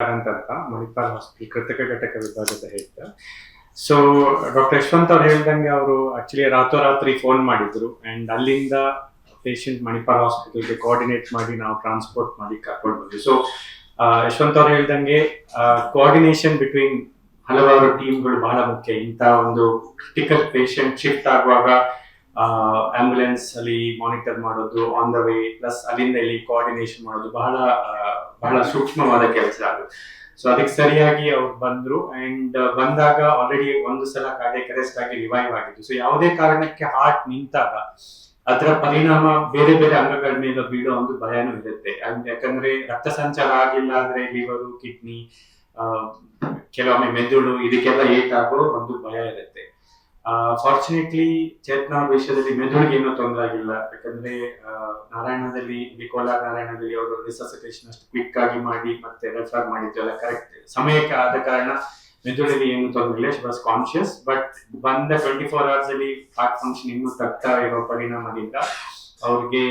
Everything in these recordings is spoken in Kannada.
ಅಂತ ಮಣಿಪಾಲ್ ಹಾಸ್ಪಿಟಲ್ ಕೃತಕ ಘಟಕ ವಿಭಾಗದ ಹೆಡ್. ಸೊ ಡಾಕ್ಟರ್ ಯಶವಂತ್ ಅವ್ರು ಹೇಳ್ದಂಗೆ ಅವರು ಆಕ್ಚುಲಿ ರಾತ್ರೋರಾತ್ರಿ ಫೋನ್ ಮಾಡಿದ್ರು ಅಂಡ್ ಅಲ್ಲಿಂದ ಪೇಷಂಟ್ ಮಣಿಪಾಲ್ ಹಾಸ್ಪಿಟಲ್ಗೆ ಕೋಆರ್ಡಿನೇಟ್ ಮಾಡಿ ನಾವು ಟ್ರಾನ್ಸ್ಪೋರ್ಟ್ ಮಾಡಿ ಕರ್ಕೊಂಡು ಬಂದ್ವಿ. ಸೊ ಯಶವಂತ್ ಅವ್ರು ಹೇಳ್ದಂಗೆ ಕೋಆರ್ಡಿನೇಷನ್ ಬಿಟ್ವೀನ್ ಹಲವಾರು ಟೀಮ್ಗಳು ಬಹಳ ಮುಖ್ಯ. ಇಂಥ ಒಂದು ಕ್ರಿಟಿಕಲ್ ಪೇಷಂಟ್ ಶಿಫ್ಟ್ ಆಗುವಾಗ ಆಂಬ್ಯುಲೆನ್ಸ್ ಅಲ್ಲಿ ಮಾನಿಟರ್ ಮಾಡೋದು ಆನ್ ದ ವೇ, ಪ್ಲಸ್ ಅಲ್ಲಿಂದ ಇಲ್ಲಿ ಕೋಆರ್ಡಿನೇಷನ್ ಮಾಡೋದು ಬಹಳ ಸೂಕ್ಷ್ಮವಾದ ಕೆಲಸ ಅದು. ಸೊ ಅದಕ್ಕೆ ಸರಿಯಾಗಿ ಅವ್ರು ಬಂದ್ರು ಅಂಡ್ ಬಂದಾಗ ಆಲ್ರೆಡಿ ಒಂದು ಸಲ ಕಾರ್ಡಿಯಾಕ್ ಅರೆಸ್ಟ್ ಆಗಿ ರಿವೈವ್ ಆಗಿತ್ತು. ಸೊ ಯಾವುದೇ ಕಾರಣಕ್ಕೆ ಹಾರ್ಟ್ ನಿಂತಾಗ ಅದರ ಪರಿಣಾಮ ಬೇರೆ ಬೇರೆ ಅಂಗಗಳ ಮೇಲೆ ಬೀಳೋ ಒಂದು ಭಯನೂ ಇರುತ್ತೆ. ಯಾಕಂದ್ರೆ ರಕ್ತ ಸಂಚಾರ ಆಗಿಲ್ಲ ಅಂದ್ರೆ ಲಿವರು, ಕಿಡ್ನಿ, ಕೆಲವೊಮ್ಮೆ ಮೆದುಳು, ಇದಕ್ಕೆಲ್ಲ ಏಟಾಗೋ ಒಂದು ಭಯ ಇರುತ್ತೆ. ಫಾರ್ಚುನೇಟ್ಲಿ ಚೇತನ ಅವ್ರ ವಿಷಯದಲ್ಲಿ ಮೆದುಳಿಗೆ ಏನೂ ತೊಂದರೆ ಆಗಿಲ್ಲ. ಯಾಕಂದ್ರೆ ನಾರಾಯಣದಲ್ಲಿ, ಕೋಲಾರ ನಾರಾಯಣದಲ್ಲಿ ಅವರು ರಿಸಸಿಟೇಷನ್ ಅಷ್ಟು ಕ್ವಿಕ್ ಆಗಿ ಮಾಡಿ ಮತ್ತೆ ರೆಫರ್ ಮಾಡಿದ್ವಲ್ಲ ಕರೆಕ್ಟ್ ಸಮಯಕ್ಕೆ ಆದ ಕಾರಣ ಮೆದುಳಿಗೆ ಏನು ತೊಂದರೆ ಇಲ್ಲ. She was conscious. ಬಟ್ ಬಂದ 24 hours ಅಲ್ಲಿ ಹಾರ್ಟ್ ಫಂಕ್ಷನ್ ಇನ್ನೂ ತಗ್ತಾ ಇರೋ ಪರಿಣಾಮದಿಂದ ಅವ್ರಿಗೆ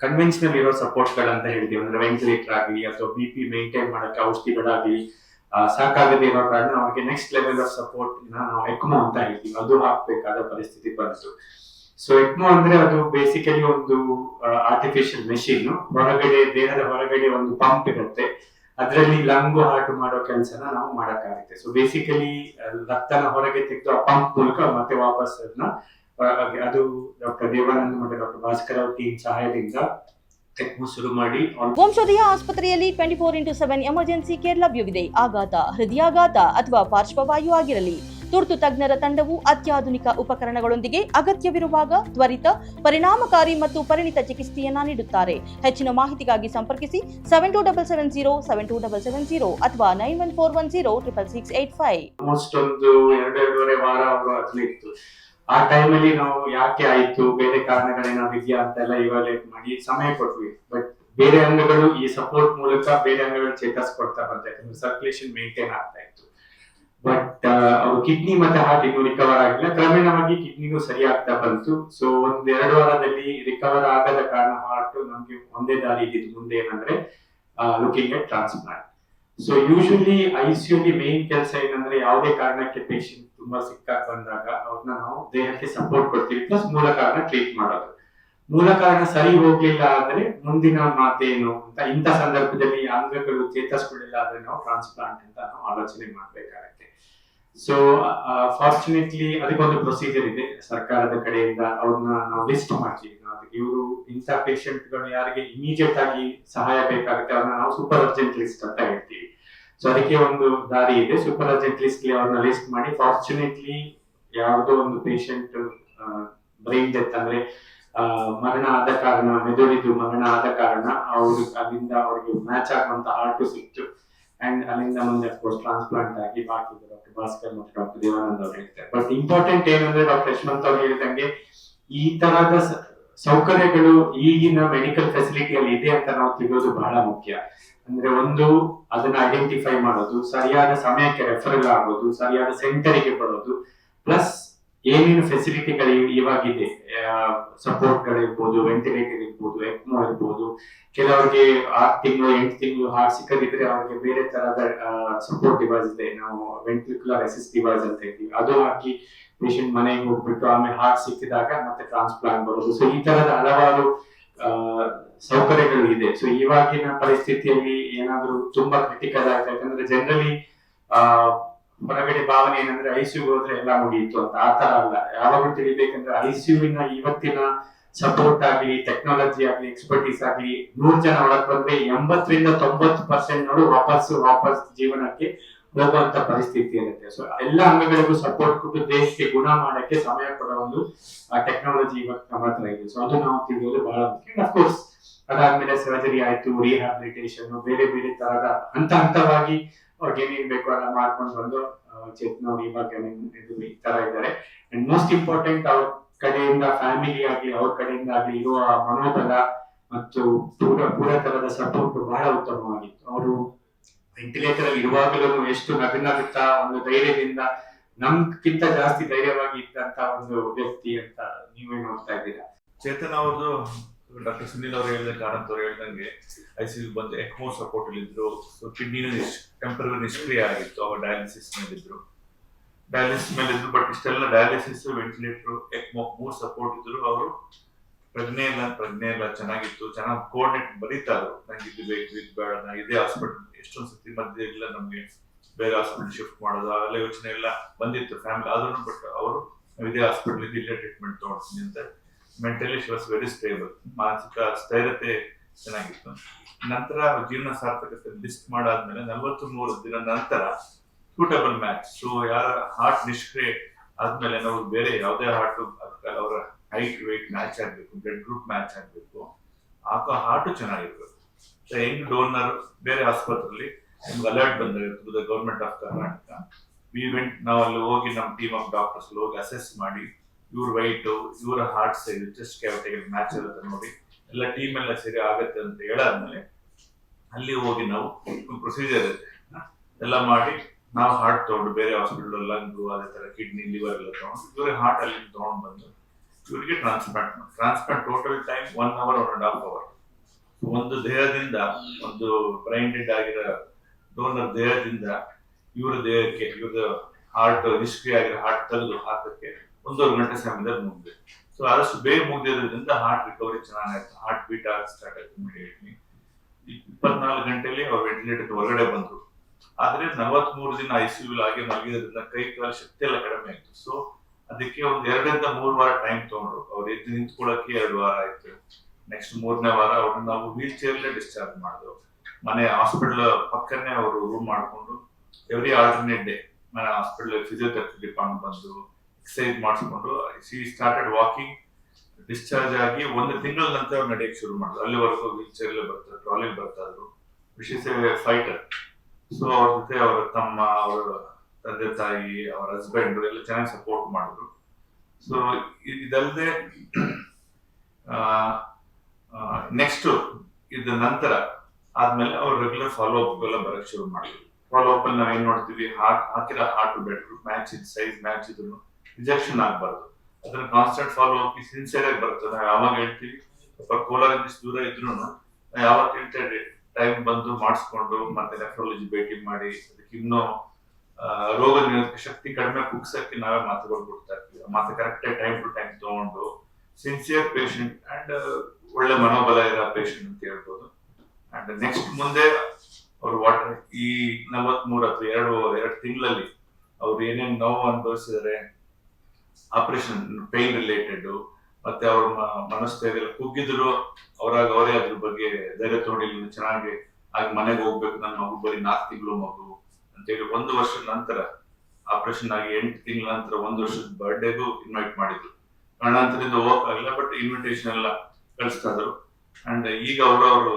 ಕನ್ವೆನ್ಷನಲ್ ಇರೋ ಸಪೋರ್ಟ್ಗಳಂತ ಹೇಳ್ತೀವಿ, ಅಂದ್ರೆ ವೆಂಟಿಲೇಟರ್ ಆಗಲಿ ಅಥವಾ BP ಮೇಂಟೈನ್ ಮಾಡಕ್ಕೆ ಔಷಧಿಗಳಾಗ್ಲಿ ಸಾಕಾಗದೇ ಇರೋ ಕಾರಣ ಅವ್ರಿಗೆ ನೆಕ್ಸ್ಟ್ ಲೆವೆಲ್ ಆಫ್ ಸಪೋರ್ಟ್ ನಾವು ಎಕ್ಮೋ ಅಂತ ಹೇಳ್ತೀವಿ, ಅದು ಹಾಕ್ಬೇಕಾದ ಪರಿಸ್ಥಿತಿ ಬಂತು. ಸೊ ಎಕ್ಮೋ ಅಂದ್ರೆ ಅದು ಬೇಸಿಕಲಿ ಒಂದು ಆರ್ಟಿಫಿಷಿಯಲ್ ಮೆಷಿನ್, ಹೊರಗಡೆ ದೇಹದ ಹೊರಗಡೆ ಒಂದು ಪಂಪ್ ಇರುತ್ತೆ, ಅದರಲ್ಲಿ ಲಂಗು ಹಾರ್ಟ್ ಮಾಡೋ ಕೆಲಸನ ನಾವು ಮಾಡಕ್ಕಾಗುತ್ತೆ. ಸೊ ಬೇಸಿಕಲಿ ರಕ್ತನ ಹೊರಗೆ ತೆಗೆದು ಆ ಪಂಪ್ ಮೂಲಕ ಮತ್ತೆ ವಾಪಸ್ ಅದು ಡಾಕ್ಟರ್ ದೇವಾನಂದ್ ಮತ್ತು ಡಾಕ್ಟರ್ ಭಾಸ್ಕರ್ ಅವ್ರ ಟೀಮ್ ಸಹಾಯದಿಂದ ಶುರು ಮಾಡಿ. ವಂಶೋದಯ ಆಸ್ಪತ್ರೆಯಲ್ಲಿ 24x7 ಎಮರ್ಜೆನ್ಸಿ ಕೇರ್ ಲಭ್ಯವಿದೆ. ಆಘಾತ, ಹೃದಯಾಘಾತ ಅಥವಾ ಪಾರ್ಶ್ವವಾಯು ಆಗಿರಲಿ, ತುರ್ತು ತಜ್ಞರ ತಂಡವು ಅತ್ಯಾಧುನಿಕ ಉಪಕರಣಗಳೊಂದಿಗೆ ಅಗತ್ಯವಿರುವಾಗ ತ್ವರಿತ, ಪರಿಣಾಮಕಾರಿ ಮತ್ತು ಪರಿಣಿತ ಚಿಕಿತ್ಸೆಯನ್ನ ನೀಡುತ್ತಾರೆ. ಹೆಚ್ಚಿನ ಮಾಹಿತಿಗಾಗಿ ಸಂಪರ್ಕಿಸಿ 7270 ಅಥವಾ 9141066685. ಆಲ್ಮೋಸ್ಟ್ ಒಂದು 2.5 ವಾರ ಇತ್ತು. ಆ ಟೈಮಲ್ಲಿ ನಾವು ಯಾಕೆ ಆಯ್ತು, ಬೇರೆ ಕಾರಣಗಳೇನಾದ್ರು ಇದೆಯಾ ಅಂತೆಲ್ಲ ಇವಾಲ್ಯೂಯೇಟ್ ಮಾಡಿ ಸಮಯ ಕೊಟ್ವಿ. ಬಟ್ ಬೇರೆ ಅಂಗಗಳು ಈ ಸಪೋರ್ಟ್ ಮೂಲಕ ಬೇರೆ ಅಂಗಗಳು ಚೇತರಿಸ್ಕೊಡ್ತಾ ಬಂತ, ಯಾಕಂದ್ರೆ ಸರ್ಕ್ಯುಲೇಷನ್ ಮೇಂಟೈನ್ ಆಗ್ತಾ ಇತ್ತು. ಬಟ್ ಅವ್ರು ಕಿಡ್ನಿ ಮತ್ತೆ ಹಾರ್ಟ್ ಇನ್ನೂ ರಿಕವರ್ ಆಗಿಲ್ಲ. ಕ್ರಮೇಣವಾಗಿ ಕಿಡ್ನಿಗೂ ಸರಿ ಆಗ್ತಾ ಬಂತು. ಸೊ 1-2 ವಾರದಲ್ಲಿ ರಿಕವರ್ ಆಗದ ಕಾರಣ ಹಾರ್ಟ್ ನಮ್ಗೆ ಒಂದೇ ದಾರಿ ಇದ್ದಿದ್ದು ಮುಂದೆ ಏನಂದ್ರೆ looking at transplant. So usually ICU main ಕೆಲಸ ಏನಂದ್ರೆ ಯಾವುದೇ ಕಾರಣಕ್ಕೆ ಪೇಷಂಟ್ ತುಂಬಾ ಸಿಕ್ಕಾಗಿ ಬಂದಾಗ ಅವ್ರನ್ನ ನಾವು ದೇಹಕ್ಕೆ ಸಪೋರ್ಟ್ ಕೊಡ್ತೀವಿ, ಪ್ಲಸ್ ಮೂಲ ಕಾರಣ ಟ್ರೀಟ್ ಮಾಡೋದು. ಮೂಲ ಕಾರಣ ಸರಿ ಹೋಗ್ಲಿಲ್ಲ ಆದ್ರೆ ಮುಂದಿನ ಮಾತೇನು ಅಂತ, ಇಂಥ ಸಂದರ್ಭದಲ್ಲಿ ಅಂಗಗಳು ಚೇತರಿಸ್ಕೊಳ್ಳಿಲ್ಲ ಆದ್ರೆ ನಾವು ಟ್ರಾನ್ಸ್ಪ್ಲಾಂಟ್ ಅಂತ ನಾವು ಆಲೋಚನೆ ಮಾಡ್ಬೇಕಾಗತ್ತೆ. ಸೊ ಫಾರ್ಚುನೇಟ್ಲಿ ಅದಕ್ಕೊಂದು ಪ್ರೊಸೀಜರ್ ಇದೆ ಸರ್ಕಾರದ ಕಡೆಯಿಂದ, ಅವ್ರನ್ನ ನಾವು ಲಿಸ್ಟ್ ಮಾಡ್ತೀವಿ. ಅದಕ್ಕೆ ಇವರು ಇಂಥ ಪೇಷಂಟ್ಗಳು ಯಾರಿಗೆ ಇಮಿಡಿಯೇಟ್ ಆಗಿ ಸಹಾಯ ಬೇಕಾಗುತ್ತೆ ಅವ್ರನ್ನ ನಾವು ಸೂಪರ್ ಅರ್ಜೆಂಟ್ ಲಿಸ್ಟ್ ಅಂತ ಹೇಳ್ತೀವಿ. ಸೊ ಅದಕ್ಕೆ ಒಂದು ದಾರಿ ಇದೆ, ಸೂಪರ್ ಅರ್ಜೆಂಟ್ ಲಿಸ್ಟ್ ಅವ್ರನ್ನ ಲಿಸ್ಟ್ ಮಾಡಿ. ಫಾರ್ಚುನೇಟ್ಲಿ ಯಾವುದೋ ಒಂದು ಪೇಷಂಟ್ ಬ್ರೈನ್ ಡೆತ್ ಅಂದ್ರೆ ಮರಣ ಆದ ಕಾರಣ, ಮೆದುಳಿದು ಮರಣ ಆದ ಕಾರಣ ಅಲ್ಲಿಂದ ಅವ್ರಿಗೆ ಮ್ಯಾಚ್ ಆಗುವಂತ ಹಾರ್ಟ್ ಸಿಕ್ತು ಅಂಡ್ ಅಲ್ಲಿಂದ ಮುಂದೆ ಅಫ್ಕೋರ್ಸ್ ಟ್ರಾನ್ಸ್ಪ್ಲಾಂಟ್ ಆಗಿ ಬಾಕಿ ಡಾಕ್ಟರ್ ಭಾಸ್ಕರ್ ಮತ್ತು ಡಾಕ್ಟರ್ ದೇವಾನಂದ್ ಅವ್ರು ಹೇಳ್ತಾರೆ. ಬಟ್ ಇಂಪಾರ್ಟೆಂಟ್ ಏನಂದ್ರೆ ಡಾಕ್ಟರ್ ಯಶವಂತ್ ಅವ್ರು ಹೇಳಿದಂಗೆ ಈ ತರಹದ ಸೌಕರ್ಯಗಳು ಈಗಿನ ಮೆಡಿಕಲ್ ಫೆಸಿಲಿಟಿಯಲ್ಲಿ ಇದೆ ಅಂತ ನಾವು ತಿಳಿಯೋದು ಬಹಳ ಮುಖ್ಯ. ಅಂದ್ರೆ ಒಂದು ಅದನ್ನ ಐಡೆಂಟಿಫೈ ಮಾಡೋದು, ಸರಿಯಾದ ಸಮಯಕ್ಕೆ ರೆಫರಲ್ ಆಗೋದು, ಸರಿಯಾದ ಸೆಂಟರಿಗೆ ಬರೋದು, ಪ್ಲಸ್ ಏನೇನು ಫೆಸಿಲಿಟಿಗಳು ಇವಾಗಿದೆ, ಸಪೋರ್ಟ್ಗಳಿರ್ಬೋದು, ವೆಂಟಿಲೇಟರ್ ಇರ್ಬೋದು, ಎಕ್ಮೋ ಇರ್ಬೋದು. ಕೆಲವರಿಗೆ 6 ತಿಂಗಳು 8 ತಿಂಗಳು ಹಾರ್ಟ್ ಸಿಕ್ಕದಿದ್ರೆ ಅವ್ರಿಗೆ ಬೇರೆ ತರಹದ ಸಪೋರ್ಟ್ ಡಿವೈಸ್ ಇದೆ, ನಾವು ವೆಂಟ್ರಿಕ್ಯುಲರ್ ಅಸಿಸ್ಟ್ ಡಿವೈಸ್ ಅಂತ ಹೇಳ್ತೀವಿ, ಅದು ಹಾಕಿ ಪೇಷಂಟ್ ಮನೆಗೆ ಹೋಗ್ಬಿಟ್ಟು ಆಮೇಲೆ ಹಾರ್ಟ್ ಸಿಕ್ಕಿದಾಗ ಮತ್ತೆ ಟ್ರಾನ್ಸ್ಪ್ಲಾಂಟ್ ಬರೋದು. ಸೊ ಈ ತರದ ಹಲವಾರು ಸೌಕರ್ಯಗಳು ಇದೆ. ಸೊ ಇವಾಗಿನ ಪರಿಸ್ಥಿತಿಯಲ್ಲಿ ಏನಾದ್ರೂ ತುಂಬಾ ಕ್ರಿಟಿಕಲ್ ಆಯ್ತು, ಯಾಕಂದ್ರೆ ಜನರಲಿ ಹೊರಗಡೆ ಭಾವನೆ ಏನಂದ್ರೆ ICU ಹೋದ್ರೆ ಎಲ್ಲ ಮುಗಿಯಿತು ಅಂತ. ಆ ತರ ಅಲ್ಲ. ಯಾವಾಗಲೂ ತಿಳಿಬೇಕಂದ್ರೆ ICU-ವಿನ ಇವತ್ತಿನ ಸಪೋರ್ಟ್ ಆಗ್ಲಿ, ಟೆಕ್ನಾಲಜಿ ಆಗ್ಲಿ, ಎಕ್ಸ್ಪರ್ಟೀಸ್ ಆಗ್ಲಿ, 100 ಜನ ಒಳಗ್ ಬಂದ್ರೆ 80-90% ವಾಪಸ್ ಜೀವನಕ್ಕೆ ಹೋಗುವಂತ ಪರಿಸ್ಥಿತಿ ಇರುತ್ತೆ. ಸೊ ಎಲ್ಲ ಅಂಗಗಳಿಗೂ ಸಪೋರ್ಟ್ ಕೊಟ್ಟು ದೇಶಕ್ಕೆ ಗುಣ ಮಾಡಕ್ಕೆ ಸಮಯ ಕೊಡೋ ಒಂದು ಟೆಕ್ನಾಲಜಿ ಇವತ್ತು ನಮ್ಮ ಹತ್ರ ಇದೆ. ಸೊ ಅದು ನಾವು ತಿಳಿಯೋದು ಬಹಳ ಮುಖ್ಯ. ಅಫ್ಕೋರ್ಸ್ ಅದಾದ್ಮೇಲೆ ಸರ್ಜರಿ ಆಯ್ತು, ರಿಹ್ಯಾಬಿಲಿಟೇಷನ್, ಬೇರೆ ಬೇರೆ ತರದ ಹಂತವಾಗಿ ಅವ್ರಿಗೆ ಏನೇನ್ ಬೇಕು ಅಲ್ಲ ಮಾಡ್ಕೊಂಡು ಬಂದು ಚೇತನ ಅವ್ರು ಇವಾಗ ಈ ತರ ಇದ್ದಾರೆ. ಅಂಡ್ ಮೋಸ್ಟ್ ಇಂಪಾರ್ಟೆಂಟ್ ಅವ್ರ ಕಡೆಯಿಂದ ಫ್ಯಾಮಿಲಿ ಆಗ್ಲಿ, ಅವ್ರ ಕಡೆಯಿಂದ ಆಗ್ಲಿ ಇರುವ ಮನೋಬಲ ಮತ್ತು ಪೂರ ತರದ ಸಪೋರ್ಟ್ ಬಹಳ ಉತ್ತಮವಾಗಿತ್ತು. ಅವರು ವೆಂಟಿಲೇಟರ್ ಅಲ್ಲಿ ಇರುವಾಗಲೂ ಎಷ್ಟು ನಗುತ್ತಾ ಒಂದು ಧೈರ್ಯದಿಂದ ನಮ್ಗಿಂತ ಜಾಸ್ತಿ ಧೈರ್ಯವಾಗಿ ಇದ್ದಂತ ಒಂದು ವ್ಯಕ್ತಿ ಅಂತ ನೀವೇ ನೋಡ್ತಾ ಇದ್ದೀರಾ. ಚೇತನ್ ಅವ್ರದ್ದು ಡಾಕ್ಟರ್ ಸುನಿಲ್ ಅವರು ಹೇಳಿದ ಕಾರಂತ್ ಅವರು ಹೇಳ್ದಂಗೆ ICU ಬಂದು ಎಕ್ಮೋ ಸಪೋರ್ಟ್ ಇದ್ರು. ಸೊ ಕಿಡ್ನಿನೂ ಟೆಂಪರರಿ ನಿಷ್ಕ್ರಿಯ ಆಗಿತ್ತು. ಅವ್ರು ಡಯಾಲಿಸಿಸ್ ಮೇಲಿದ್ರು ಬಟ್ ಇಷ್ಟೆಲ್ಲ ಡಯಾಲಿಸಿಸ್, ವೆಂಟಿಲೇಟರ್, ಎಕ್ಮೋ 3 ಸಪೋರ್ಟ್ ಇದ್ರು. ಅವರು ಪ್ರಜ್ಞೆ ಇಲ್ಲ ಚೆನ್ನಾಗಿತ್ತು, ಚೆನ್ನಾಗಿ ಕೋಆರ್ಡಿನೇಟ್ ಬರೀತಾ ಇದ್ರು. ನಂಗೆ ಇದು ಬೇಕು, ಇದು ಬೇಡ, ನಾ ಇದೇ ಹಾಸ್ಪಿಟಲ್, ಎಷ್ಟೊಂದು ಸತಿ ಮಧ್ಯೆ ಇಲ್ಲ ನಮ್ಗೆ ಬೇರೆ ಹಾಸ್ಪಿಟಲ್ ಶಿಫ್ಟ್ ಮಾಡೋದು ಅವೆಲ್ಲ ಯೋಚನೆ ಎಲ್ಲ ಬಂದಿತ್ತು ಫ್ಯಾಮಿಲಿ ಆದ್ರೂ. ಬಟ್ ಅವರು ಇದೇ ಹಾಸ್ಪಿಟಲ್ ಇಲ್ಲೇ ಟ್ರೀಟ್ಮೆಂಟ್ ತಗೊಳ್ತೀನಿ ಅಂತ mentally she was very stable. ಮಾನಸಿಕ ಸ್ಥೈರ್ಯತೆ ಚೆನ್ನಾಗಿತ್ತು. ನಂತರ ಜೀವನ ಸಾರ್ಥಕತೆ ಲಿಸ್ಟ್ ಮಾಡಾದ್ಮೇಲೆ 43 ದಿನ ನಂತರ ಸೂಟಬಲ್ ಮ್ಯಾಚ್. ಸೊ ಯಾರ ಹಾರ್ಟ್ ನಿಷ್ಕ್ರಿಯ ಆದ್ಮೇಲೆ ನಾವು ಬೇರೆ ಯಾವುದೇ ಹಾರ್ಟ್ ಅವರ ಹೈಟ್ ವೇಟ್ ಮ್ಯಾಚ್ ಆಗ್ಬೇಕು, ಬ್ಲಡ್ ಗ್ರೂಪ್ ಮ್ಯಾಚ್ ಆಗ್ಬೇಕು, ಹಾರ್ಟ್ ಚೆನ್ನಾಗಿರ್ಬೇಕು. ಹೆಂಗ್ ಡೋನರ್ ಬೇರೆ ಆಸ್ಪತ್ರೆಯಲ್ಲಿ ನಿಮ್ಗೆ ಅಲರ್ಟ್ ಬಂದಿರ್ತದೆ ಗೌರ್ಮೆಂಟ್ ಆಫ್ ಕರ್ನಾಟಕ. ನಾವು ಅಲ್ಲಿ ಹೋಗಿ ನಮ್ಮ ಟೀಮ್ ಆಫ್ ಡಾಕ್ಟರ್ಸ್ ಹೋಗಿ ಅಸೆಸ್ ಮಾಡಿ ಇವ್ರ ವೈಟ್, ಇವರ heart size, chest cavity match ಇರುತ್ತೆ ನೋಡಿ, ಎಲ್ಲ ಟೀಮ್ ಎಲ್ಲ ಸರಿ ಆಗತ್ತೆ ಅಂತ ಹೇಳಾದ್ಮೇಲೆ ಅಲ್ಲಿ ಹೋಗಿ ನಾವು ಪ್ರೊಸೀಜರ್ ಇರುತ್ತೆ ಎಲ್ಲ ಮಾಡಿ ನಾವು ಹಾರ್ಟ್ ತಗೊಂಡು ಬೇರೆ ಹಾಸ್ಪಿಟಲ್ ಲಂಗ್ ಅದೇ ತರ ಕಿಡ್ನಿ ಲಿವರ್ ಎಲ್ಲ ತಗೊಂಡು ಇವ್ರಿಗೆ ಹಾರ್ಟ್ ಅಲ್ಲಿ ತಗೊಂಡು ಬಂದು ಇವರಿಗೆ transplant total time 1 hour 1.5 hour. ಒಂದು ದೇಹದಿಂದ, ಒಂದು ಬ್ರೈನ್ ಡೆಡ್ ಆಗಿರೋ ಡೋನರ್ ದೇಹದಿಂದ ಇವರ ದೇಹಕ್ಕೆ, ಇವ್ರದ್ದು ಹಾರ್ಟ್ ನಿಷ್ಕ್ರಿಯ ಆಗಿರೋ ಹಾರ್ಟ್ ತೆಗೆದು ಹಾಕಕ್ಕೆ 1.5 ಗಂಟೆ ಸಮಯದಲ್ಲಿ ಮುಗಿದೆ. ಸೊ ಆದಷ್ಟು ಬೇಗ ಮುಗಿದಿರೋದ್ರಿಂದ ಹಾರ್ಟ್ ರಿಕವರಿ ಚೆನ್ನಾಗಿತ್ತು. ಹಾರ್ಟ್ ಬೀಟ್ ಆಗಿ ಸ್ಟಾರ್ಟ್ ಆಯ್ತು ಇಮಿಡಿಯೇಟ್ಲಿ. 24 ಗಂಟೆಯಲ್ಲಿ ಅವ್ರು ವೆಂಟಿಲೇಟರ್ ಹೊರಗಡೆ ಬಂದ್ರು. ಆದ್ರೆ 43 ದಿನ ICU ಆಗಿ ಮಲಗಿದ್ರಿಂದ ಕೈ ಕಾಲ ಶಕ್ತಿ ಎಲ್ಲ ಕಡಿಮೆ ಆಯ್ತು. ಸೊ ಅದಕ್ಕೆ ಒಂದು 2 ರಿಂದ 3 ವಾರ ಟೈಮ್ ತಗೊಂಡ್ರು. ಅವ್ರು ಎದ್ದು ನಿಂತ್ಕೊಳ್ಳಕ್ಕೆ 2 ವಾರ ಆಯ್ತು. ನೆಕ್ಸ್ಟ್ 3ನೇ ವಾರ ಅವ್ರನ್ನ ನಾವು ವೀಲ್ ಚೇರ್ಲೇ ಡಿಸ್ಚಾರ್ಜ್ ಮಾಡಿದ್ರು. ಮನೆ ಹಾಸ್ಪಿಟಲ್ ಪಕ್ಕನೆ ಅವರು ರೂಮ್ ಮಾಡ್ಕೊಂಡು ಎವ್ರಿ ಆಲ್ಟರ್ನೇಟ್ ಡೇ ಮನೆ ಹಾಸ್ಪಿಟಲ್ ಫಿಸಿಯೋಥೆರಪಿ ಡಿಪಾರ್ಟ್ಮೆಂಟ್ ಬಂದು ಎಕ್ಸರ್ಸೈಸ್ ಮಾಡಿಸ್ಕೊಂಡು ಸಿ ಸ್ಟಾರ್ಟೆಡ್ ವಾಕಿಂಗ್. ಡಿಸ್ಚಾರ್ಜ್ ಆಗಿ 1 ತಿಂಗಳ ನಂತರ ಅವ್ರು ನಡೆಯಕ್ಕೆ ಶುರು ಮಾಡಿದ್ರು. ಅಲ್ಲಿವರೆಗೂ ವೀಲ್ ಚೇರ್ಲೇ ಬರ್ತಾರೆ, ಟ್ರಾಲಿ ಬರ್ತಾ ಇದ್ರು. ವಿಶೇಷ ಫೈಟರ್. ಸೊ ಅವ್ರ ಜೊತೆ ಅವರ ತಮ್ಮ, ಅವರ ತಂದೆ ತಾಯಿ, ಅವರ ಹಸ್ಬೆಂಡ್ ಎಲ್ಲ ಚೆನ್ನಾಗಿ ಸಪೋರ್ಟ್ ಮಾಡಿದ್ರು. ಸೊ ಇದಲ್ಲದೆ ನೆಕ್ಸ್ಟ್ ಇದ ನಂತರ ಆದ್ಮೇಲೆ ಅವ್ರು ರೆಗ್ಯುಲರ್ ಫಾಲೋ ಅಪ್ ಎಲ್ಲ ಬರಕ್ ಶುರು ಮಾಡಿದ್ರು. ಫಾಲೋ ಅಪ್ ಅಲ್ಲಿ ನಾವೇನ್ ನೋಡ್ತೀವಿ, ಹಾಕಿರೋ heart bed match size match ಇದ್ರು ರಿಜೆಕ್ಷನ್ ಆಗ್ಬಾರ್ದು. ಅದನ್ನ ಕಾನ್ಸ್ಟೆಂಟ್ ಫಾಲೋ ಅಪ್ ಸಿನ್ಸಿಯರ್ ಆಗಿ ಬರ್ತದೆ. ನಾವು ಯಾವಾಗ ಹೇಳ್ತೀವಿ ಸ್ವಲ್ಪ ಕೋಲಾರಿಂದ ದೂರ ಇದ್ರು ಯಾವಾಗ ಹೇಳ್ತೇವೆ ಟೈಮ್ ಬಂದು ಮಾಡಿಸ್ಕೊಂಡು ಮತ್ತೆ ನೆಫ್ರಾಲಜಿ ಭೇಟಿ ಮಾಡಿ ಅದಕ್ಕೆ ಇನ್ನೂ ರೋಗ ನಿರೋಧಕ ಶಕ್ತಿ ಕಡಿಮೆ ಕುಗ್ಸಕ್ಕೆ ನಾವೇ ಮಾತುಗಳು ಕೊಡ್ತಾ ಇರ್ತೀವಿ. ಮತ್ತೆ ಕರೆಕ್ಟ್ ಟೈಮ್ ಟು ಟೈಮ್ ತಗೊಂಡು ಸಿನ್ಸಿಯರ್ ಪೇಷಂಟ್ ಅಂಡ್ ಒಳ್ಳೆ ಮನೋಬಲ ಇರೋ ಪೇಷಂಟ್ ಅಂತ ಹೇಳ್ಬೋದು. ಅಂಡ್ ನೆಕ್ಸ್ಟ್ ಮುಂದೆ ಅವ್ರು ಈ 43 ಅಥವಾ 2 ತಿಂಗಳಲ್ಲಿ ಅವ್ರು ಏನೇನ್ ನೋವು ಅನುಭವಿಸಿದರೆ, ಆಪರೇಷನ್ ಪೈನ್ ರಿಲೇಟೆಡ್ ಮತ್ತೆ ಅವ್ರ ಮನಸ್ಥೈರ್ಯ ಕುಗ್ಗಿದ್ರು ಅವರಾಗ ಅವರೇ ಅದ್ರ ಬಗ್ಗೆ ಧೈರ್ಯ ತಗೊಂಡಿಲ್ಲ, ಚೆನ್ನಾಗಿ ಆಗಿ ಮನೆಗೆ ಹೋಗ್ಬೇಕು, ನನ್ನ ಮಗು ಬರೀ 4 ತಿಂಗಳು ಮಗು ಅಂತೇಳಿ 1 ವರ್ಷದ ನಂತರ ಆಪರೇಷನ್ ಆಗಿ 8 ತಿಂಗಳ ನಂತರ 1 ವರ್ಷದ ಬರ್ಡೇಗೂ ಇನ್ವೈಟ್ ಮಾಡಿದ್ರು. ಕಾರಣಾಂತರದಿಂದ ಹೋಗಕ್ಕಾಗಿಲ್ಲ, ಬಟ್ ಇನ್ವಿಟೇಷನ್ ಎಲ್ಲ ಕಳಿಸ್ತಾ ಇದ್ರು. ಅಂಡ್ ಈಗ ಅವರು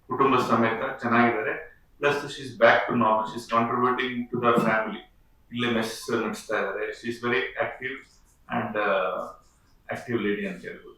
ಕುಟುಂಬ ಸಮೇತ ಚೆನ್ನಾಗಿದ್ದಾರೆ. Plus she is back to normal, she is contributing to the family. ಇಲ್ಲೇ ಮೆಸ್ ನಡೆಸ್ತಾ ಇದ್ದಾರೆ. She is very active and active lady ಅಂತ ಹೇಳ್ಬೋದು.